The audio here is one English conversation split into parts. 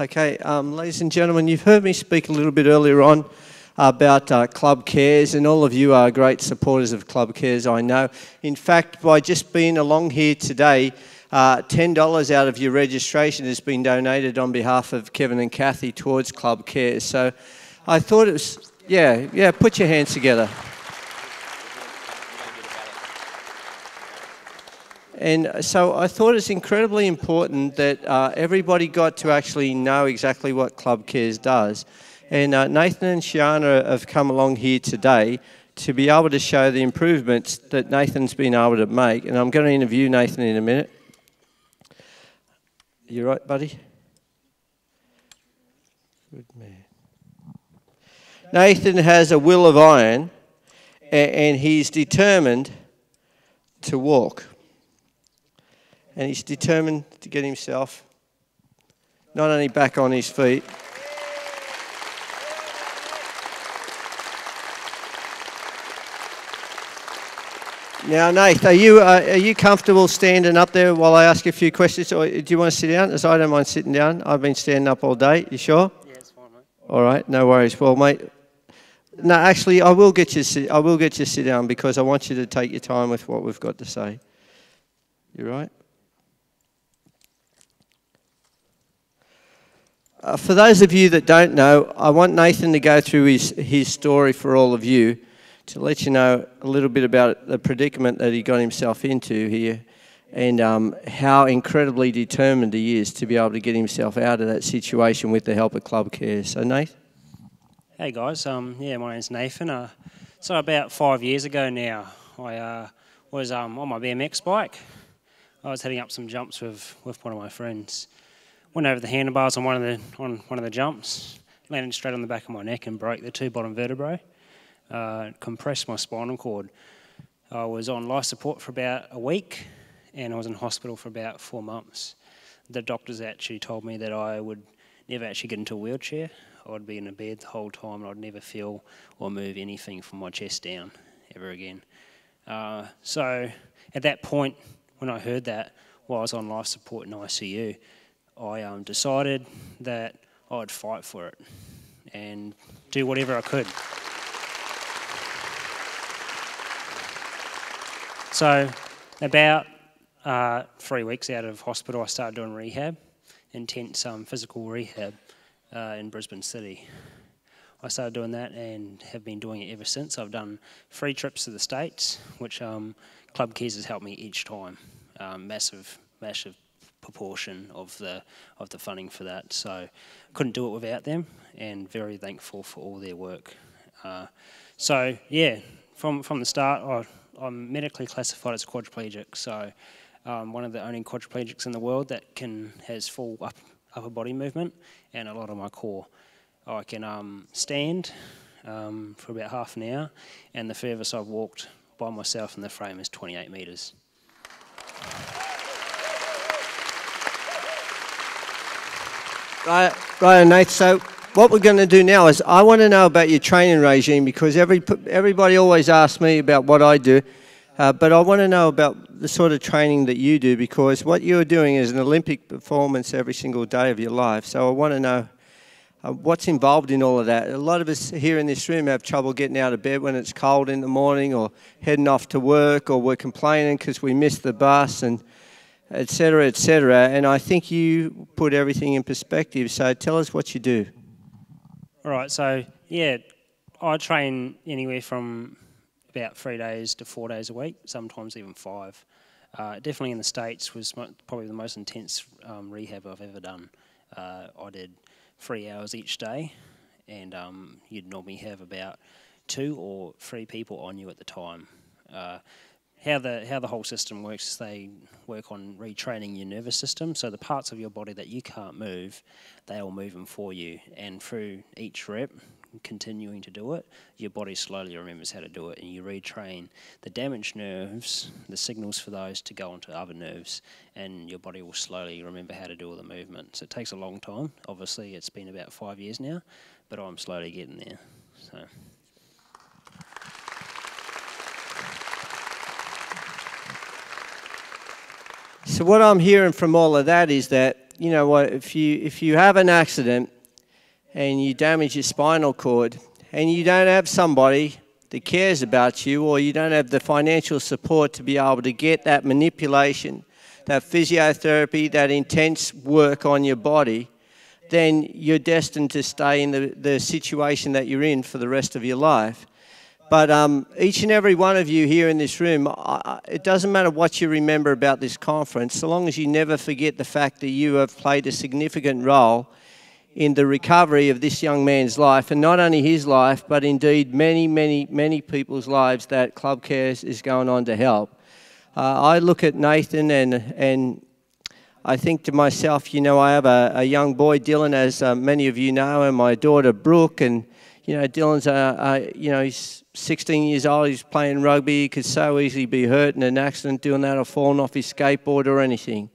Okay, ladies and gentlemen, you've heard me speak a little bit earlier on about Club Cares, and all of you are great supporters of Club Cares, I know. In fact, by just being along here today, $10 out of your registration has been donated on behalf of Kevin and Kathy towards Club Cares. So I thought it was, yeah, put your hands together. And so I thought it's incredibly important that everybody got to actually know exactly what Club Cares does. And Nathan and Shiana have come along here today to be able to show the improvements that Nathan's been able to make. And I'm going to interview Nathan in a minute. You right, buddy? Good man. Nathan has a will of iron, and he's determined to walk. And he's determined to get himself not only back on his feet, now, Nath, are you comfortable standing up there while I ask you a few questions, or do you want to sit down? As I don't mind sitting down. I've been standing up all day. You sure? Yeah, it's fine, mate. All right, no worries. Well, mate, no, actually, I will get you to sit down because I want you to take your time with what we've got to say. You right? For those of you that don't know, I want Nathan to go through his story for all of you to let you know a little bit about the predicament that he got himself into here and how incredibly determined he is to be able to get himself out of that situation with the help of Club Cares. So, Nathan? Hey, guys. My name's Nathan. So about 5 years ago now, I was on my BMX bike. I was heading up some jumps with one of my friends. Went over the handlebars on one of the jumps, landed straight on the back of my neck and broke the two bottom vertebrae. Compressed my spinal cord. I was on life support for about a week, and I was in hospital for about 4 months. The doctors actually told me that I would never actually get into a wheelchair. I would be in a bed the whole time, and I'd never feel or move anything from my chest down ever again. So at that point, when I heard that, while I was on life support in ICU, I decided that I'd fight for it and do whatever I could. So about 3 weeks out of hospital, I started doing rehab, intense physical rehab in Brisbane City. I started doing that and have been doing it ever since. I've done 3 trips to the States, which Club Cares has helped me each time. Massive proportion of the funding for that. So couldn't do it without them, and very thankful for all their work. So yeah, from the start, I'm medically classified as quadriplegic. So one of the only quadriplegics in the world that has full upper body movement and a lot of my core. I can stand for about half an hour, and the furthest I've walked by myself in the frame is 28 metres. Right, Nate. So what we're going to do now is I want to know about your training regime, because everybody always asks me about what I do, but I want to know about the sort of training that you do, because what you're doing is an Olympic performance every single day of your life. So I want to know what's involved in all of that. A lot of us here in this room have trouble getting out of bed when it's cold in the morning, or heading off to work, or we're complaining because we missed the bus, and et cetera, and I think you put everything in perspective, so tell us what you do. All right, so yeah, I train anywhere from about 3 days to 4 days a week, sometimes even 5. Definitely in the States was probably the most intense rehab I've ever done. I did 3 hours each day, and you'd normally have about 2 or 3 people on you at the time. How the whole system works is they work on retraining your nervous system. So the parts of your body that you can't move, they will move them for you. And through each rep, continuing to do it, your body slowly remembers how to do it, and you retrain the damaged nerves, the signals for those to go onto other nerves, and your body will slowly remember how to do all the movement. So it takes a long time. Obviously, it's been about 5 years now, but I'm slowly getting there. So what I'm hearing from all of that is that you know what, if you have an accident and you damage your spinal cord and you don't have somebody that cares about you, or you don't have the financial support to be able to get that manipulation, that physiotherapy, that intense work on your body, then you're destined to stay in the situation that you're in for the rest of your life. But each and every one of you here in this room, it doesn't matter what you remember about this conference, so long as you never forget the fact that you have played a significant role in the recovery of this young man's life, and not only his life, but indeed many, many, many people's lives that Club Cares is going on to help. I look at Nathan and I think to myself, you know, I have a young boy, Dylan, as many of you know, and my daughter, Brooke, and, you know, Dylan's, you know, he's 16 years old, he's playing rugby, he could so easily be hurt in an accident doing that, or falling off his skateboard or anything.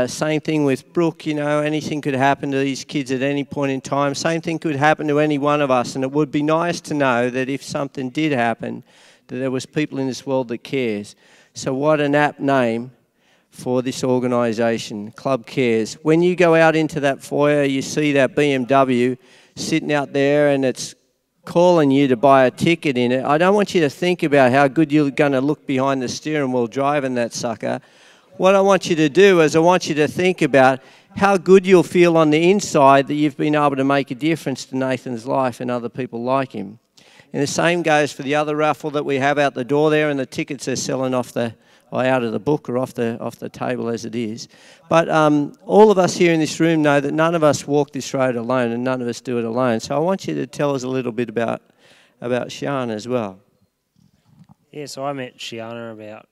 Same thing with Brooke, you know, anything could happen to these kids at any point in time. Same thing could happen to any one of us, and it would be nice to know that if something did happen, that there was people in this world that cares. So what an apt name for this organisation, Club Cares. When you go out into that foyer, you see that BMW sitting out there and it's calling you to buy a ticket in it. I don't want you to think about how good you're going to look behind the steering wheel driving that sucker. What I want you to do is I want you to think about how good you'll feel on the inside that you've been able to make a difference to Nathan's life and other people like him. And the same goes for the other raffle that we have out the door there, and the tickets are selling off the, or out of the book or off the table as it is. But all of us here in this room know that none of us walk this road alone, and none of us do it alone. So I want you to tell us a little bit about Shiana as well. Yeah, so I met Shiana about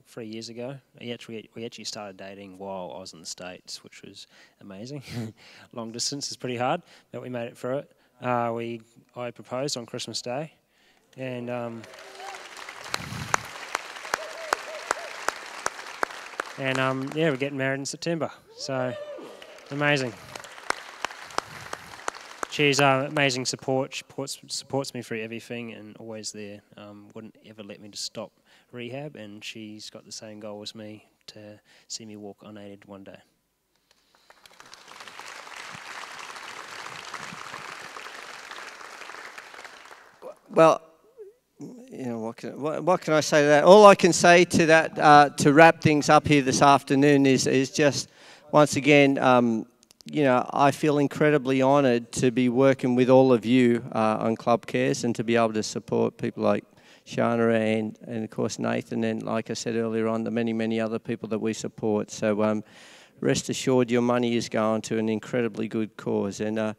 3 years ago. We actually started dating while I was in the States, which was amazing. Long distance is pretty hard, but we made it through it. I proposed on Christmas Day, and yeah, we're getting married in September. So amazing. She's amazing support. She supports me through everything and always there. Wouldn't ever let me to stop rehab, and she's got the same goal as me, to see me walk unaided one day. Well, you know, what can I say to that? All I can say to that, to wrap things up here this afternoon, is just once again, you know, I feel incredibly honoured to be working with all of you on Club Cares, and to be able to support people like Shana and of course Nathan, and like I said earlier on, the many, many other people that we support. So rest assured your money is going to an incredibly good cause. And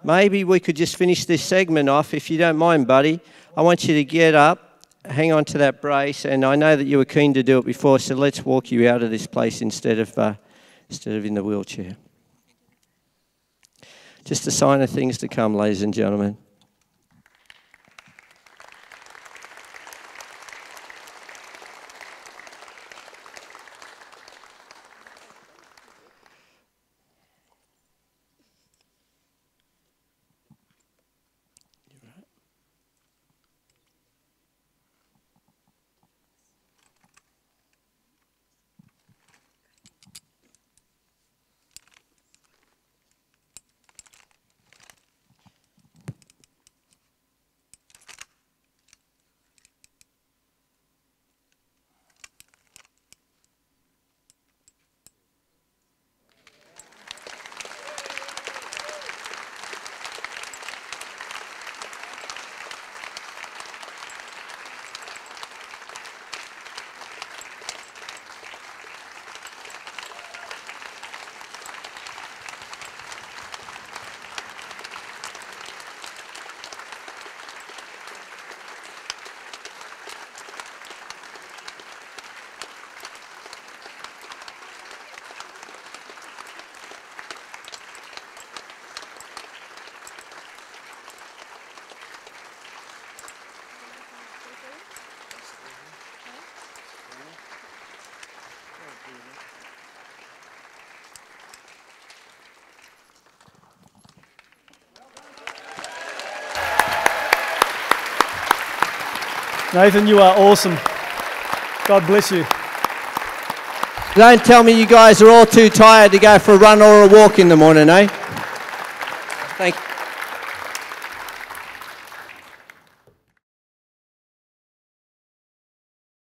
maybe we could just finish this segment off, if you don't mind, buddy. I want you to get up, hang on to that brace, and I know that you were keen to do it before, so let's walk you out of this place instead of in the wheelchair. Just a sign of things to come, ladies and gentlemen. Nathan, you are awesome. God bless you. Don't tell me you guys are all too tired to go for a run or a walk in the morning, eh? Thank you.